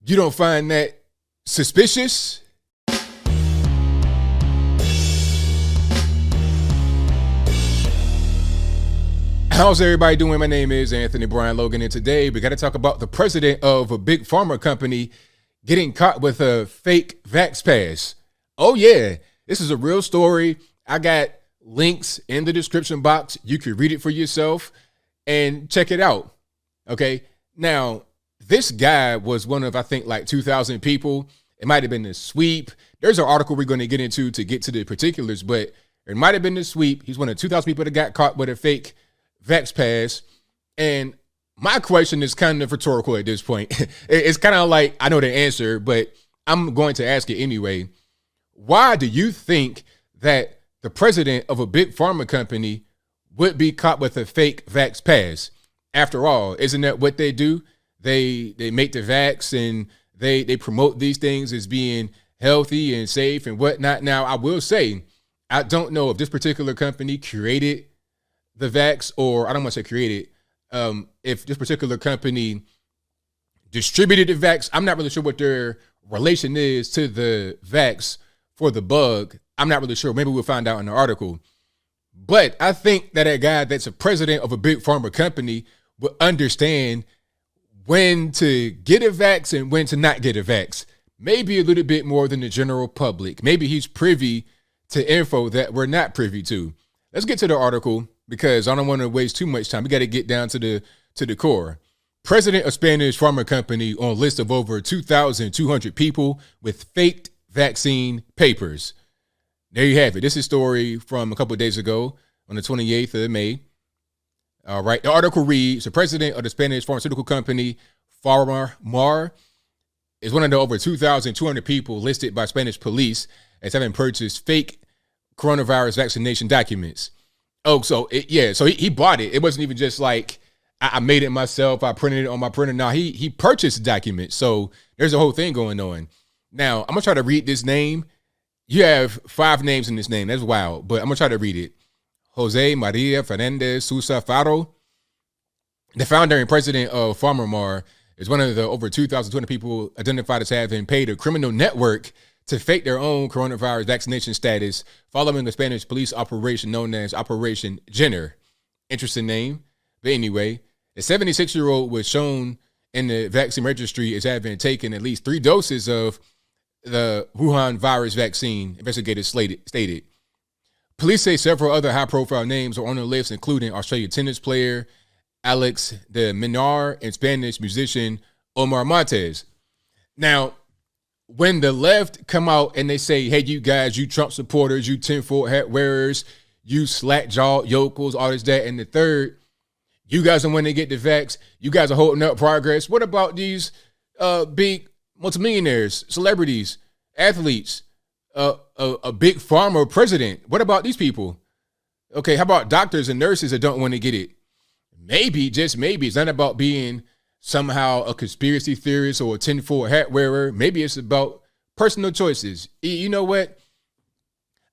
You don't find that suspicious? How's everybody doing? My name is Anthony Brian Logan, and today we got to talk about the president of a big pharma company getting caught with a fake VAX pass. Oh yeah, this is a real story. I got links in the description box. You can read it for yourself and check it out. Okay, now this guy was one of, I think, like 2,000 people. It might have been the sweep. There's an article we're going to get into to get to the particulars, but it might have been the sweep. He's one of 2,000 people that got caught with a fake VAX pass. And my question is kind of rhetorical at this point. It's kind of like, I know the answer, but I'm going to ask it anyway. Why do you think that the president of a big pharma company would be caught with a fake VAX pass? After all, isn't that what they do? They make the vax and they promote these things as being healthy and safe and whatnot. Now, I will say, I don't know if this particular company created the vax, or I don't want to say created, if this particular company distributed the vax. I'm not really sure what their relation is to the vax for the bug. I'm not really sure. Maybe we'll find out in the article. But I think that a guy that's a president of a big pharma company will understand when to get a vax and when to not get a vax. Maybe a little bit more than the general public. Maybe he's privy to info that we're not privy to. Let's get to the article because I don't want to waste too much time. We got to get down to the core. President of Spanish pharma company on list of over 2,200 people with faked vaccine papers. There you have it. This is a story from a couple of days ago on the 28th of May. All right. The article reads, the president of the Spanish pharmaceutical company, Pharma, is one of the over 2,200 people listed by Spanish police as having purchased fake coronavirus vaccination documents. Oh, so he bought it. It wasn't even just like I made it myself. I printed it on my printer. Now he purchased documents. So there's a whole thing going on. Now I'm gonna try to read this name. You have 5 names in this name. That's wild, but I'm gonna try to read it. Jose Maria Fernandez Sousa Faro, the founder and president of Pharma, is one of the over 2,200 people identified as having paid a criminal network to fake their own coronavirus vaccination status following the Spanish police operation known as Operation Jenner. Interesting name. But anyway, the 76-year-old was shown in the vaccine registry as having taken at least 3 doses of the Wuhan virus vaccine, investigators stated. Police say several other high-profile names are on the list, including Australian tennis player Alex de Minaur and Spanish musician Omar Montes. Now, when the left come out and they say, hey, you guys, you Trump supporters, you tinfoil hat wearers, you slack-jawed yokels, all this, that, and the third, you guys are when they get the vax, you guys are holding up progress. What about these big multimillionaires, celebrities, athletes, a big pharma president? What about these people? Okay, how about doctors and nurses that don't want to get it? Maybe, just maybe, it's not about being somehow a conspiracy theorist or a tinfoil hat wearer. Maybe it's about personal choices. You know what?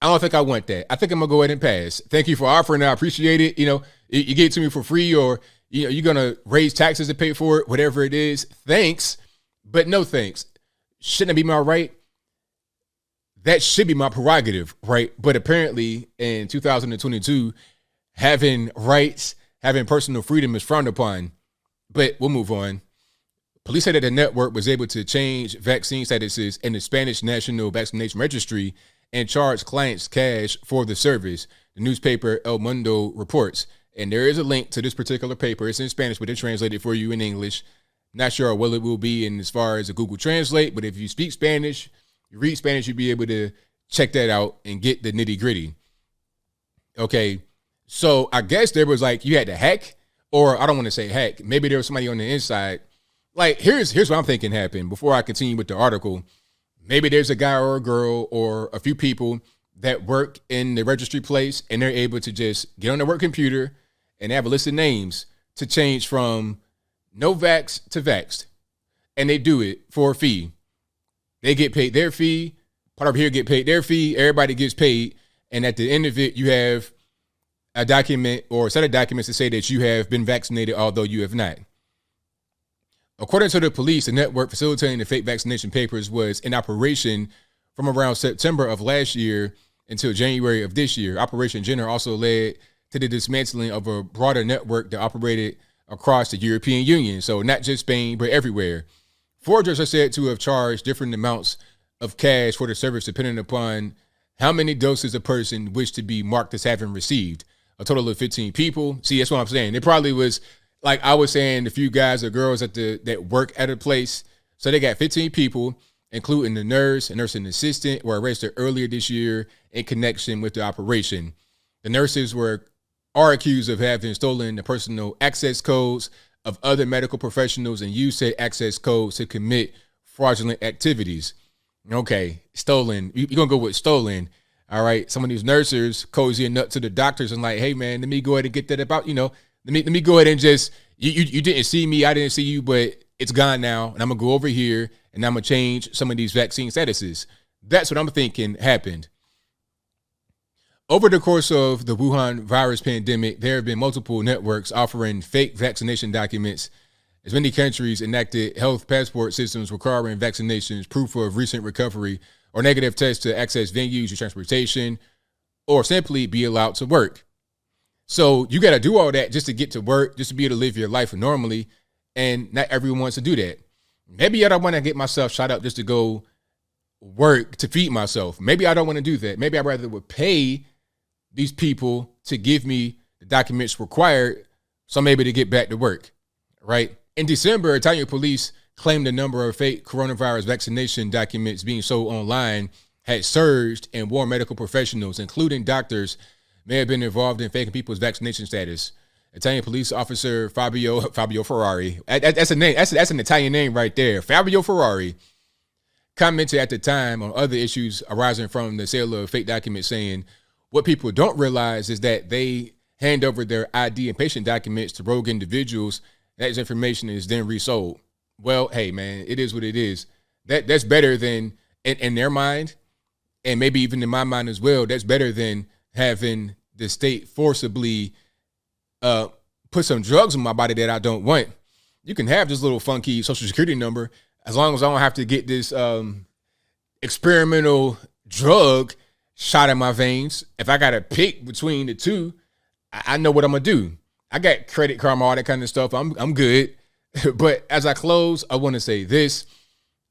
I don't think I want that. I think I'm gonna go ahead and pass. Thank you for offering. I appreciate it. You know, you get it to me for free, or you're gonna raise taxes to pay for it, whatever it is. Thanks, but no thanks. Shouldn't it be my right? That should be my prerogative, right? But apparently in 2022, having rights, having personal freedom is frowned upon. But we'll move on. Police said that the network was able to change vaccine statuses in the Spanish National Vaccination Registry and charge clients cash for the service, the newspaper El Mundo reports. And there is a link to this particular paper. It's in Spanish, but it's translated for you in English. Not sure what it will be in as far as a Google Translate, but if you speak Spanish, you read Spanish, you'll be able to check that out and get the nitty gritty. Okay, so I guess there was like, you had to hack, or I don't want to say hack. Maybe there was somebody on the inside. Like, here's what I'm thinking happened before I continue with the article. Maybe there's a guy or a girl or a few people that work in the registry place and they're able to just get on their work computer and have a list of names to change from no vax to vaxxed. And they do it for a fee. They get paid their fee. Part over here get paid their fee. Everybody gets paid. And at the end of it, you have a document or a set of documents to say that you have been vaccinated, although you have not. According to the police, the network facilitating the fake vaccination papers was in operation from around September of last year until January of this year. Operation Jenner also led to the dismantling of a broader network that operated across the European Union. So not just Spain, but everywhere. Forgers are said to have charged different amounts of cash for the service depending upon how many doses a person wished to be marked as having received. A total of 15 people. See, that's what I'm saying. It probably was, like I was saying, a few guys or girls that work at a place. So they got 15 people, including the nurse and nursing assistant, were arrested earlier this year in connection with the operation. The nurses are accused of having stolen the personal access codes of other medical professionals and used said access codes to commit fraudulent activities. Okay, stolen. You're going to go with stolen. All right. Some of these nurses cozying up to the doctors and like, hey, man, let me go ahead and get that about, let me go ahead and just, you didn't see me. I didn't see you, but it's gone now. And I'm going to go over here and I'm going to change some of these vaccine statuses. That's what I'm thinking happened. Over the course of the Wuhan virus pandemic, there have been multiple networks offering fake vaccination documents, as many countries enacted health passport systems requiring vaccinations, proof of recent recovery, or negative tests to access venues or transportation, or simply be allowed to work. So you got to do all that just to get to work, just to be able to live your life normally, and not everyone wants to do that. Maybe I don't want to get myself shot up just to go work to feed myself. Maybe I don't want to do that. Maybe I'd rather would pay these people to give me the documents required so I'm able to get back to work, right? In December, Italian police claimed the number of fake coronavirus vaccination documents being sold online had surged, and more medical professionals, including doctors, may have been involved in faking people's vaccination status. Italian police officer Fabio Ferrari, that's a name, that's an Italian name right there, Fabio Ferrari, commented at the time on other issues arising from the sale of fake documents, saying, what people don't realize is that they hand over their ID and patient documents to rogue individuals. That information is then resold. Well, hey, man, it is what it is. That's better than, in their mind, and maybe even in my mind as well, that's better than having the state forcibly put some drugs in my body that I don't want. You can have this little funky social security number as long as I don't have to get this experimental drug shot in my veins. If I got to pick between the two, I know what I'm going to do. I got Credit Karma, all that kind of stuff. I'm good. But as I close, I want to say this.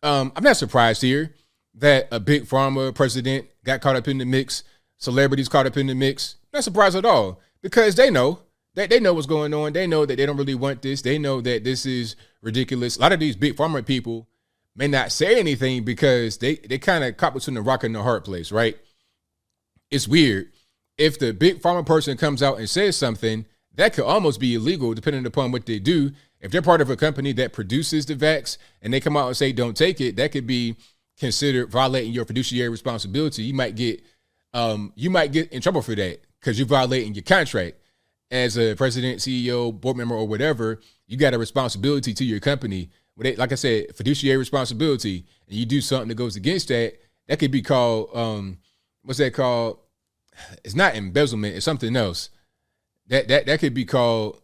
I'm not surprised here that a big pharma president got caught up in the mix, celebrities caught up in the mix. Not surprised at all, because they know what's going on. They know that they don't really want this. They know that this is ridiculous. A lot of these big pharma people may not say anything because they kind of caught between the rock and the hard place, right? It's weird. If the big pharma person comes out and says something, that could almost be illegal depending upon what they do. If they're part of a company that produces the VAX and they come out and say, don't take it, that could be considered violating your fiduciary responsibility. You might get in trouble for that because you're violating your contract. As a president, CEO, board member, or whatever, you got a responsibility to your company. Like I said, fiduciary responsibility, and you do something that goes against that, that could be called, what's that called? It's not embezzlement. It's something else. That could be called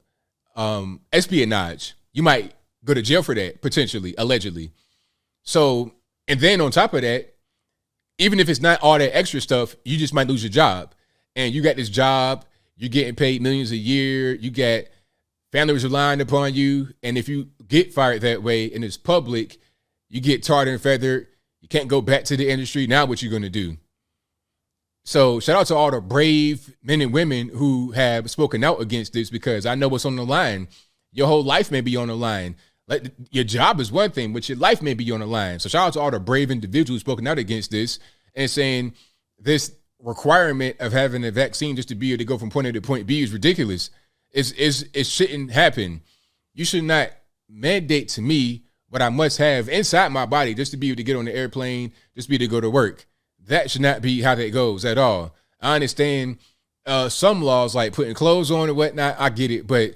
espionage. You might go to jail for that, potentially, allegedly. So, and then on top of that, even if it's not all that extra stuff, you just might lose your job. And you got this job, you're getting paid millions a year, you got families relying upon you, and if you get fired that way and it's public, you get tarred and feathered, you can't go back to the industry. Now what you going to do? So shout out to all the brave men and women who have spoken out against this, because I know what's on the line. Your whole life may be on the line. Like, your job is one thing, but your life may be on the line. So shout out to all the brave individuals spoken out against this and saying this requirement of having a vaccine just to be able to go from point A to point B is ridiculous. It shouldn't happen. You should not mandate to me what I must have inside my body just to be able to get on the airplane, just be able to go to work. That should not be how that goes at all. I understand some laws like putting clothes on and whatnot. I get it, but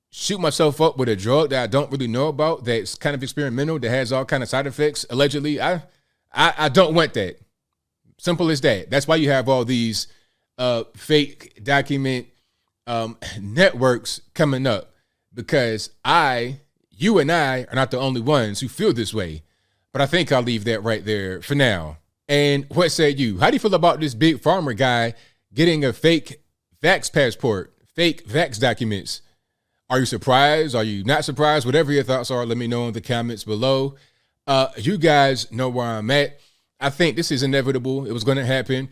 shoot myself up with a drug that I don't really know about, that's kind of experimental, that has all kind of side effects, allegedly, I don't want that. Simple as that. That's why you have all these fake document networks coming up, because you and I are not the only ones who feel this way. But I think I'll leave that right there for now. And what say you? How do you feel about this big pharma guy getting a fake VAX passport, fake VAX documents? Are you surprised? Are you not surprised? Whatever your thoughts are, let me know in the comments below. You guys know where I'm at. I think this is inevitable. It was going to happen.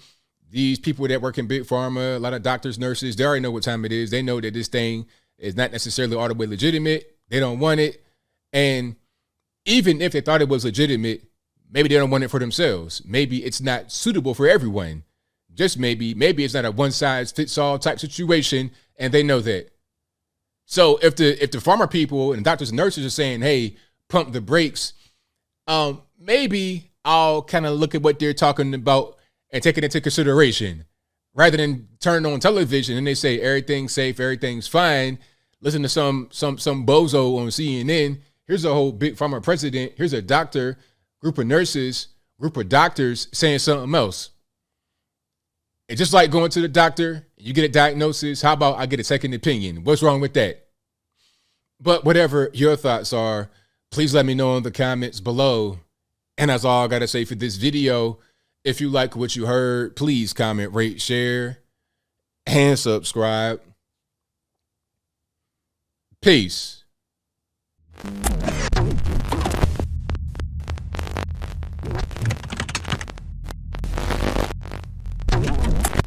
These people that work in big pharma, a lot of doctors, nurses, they already know what time it is. They know that this thing is not necessarily all the way legitimate. They don't want it. And even if they thought it was legitimate, maybe they don't want it for themselves. Maybe it's not suitable for everyone. Just maybe it's not a one-size-fits-all type situation, and they know that. So if the pharma people and doctors and nurses are saying, hey, pump the brakes, maybe I'll kind of look at what they're talking about and take it into consideration. Rather than turn on television and they say everything's safe, everything's fine, listen to some bozo on CNN. Here's a whole big pharma president. Here's a doctor, group of nurses, group of doctors saying something else. It's just like going to the doctor, you get a diagnosis. How about I get a second opinion? What's wrong with that? But whatever your thoughts are, please let me know in the comments below. And that's all I got to say for this video. If you like what you heard, please comment, rate, share, and subscribe. Peace.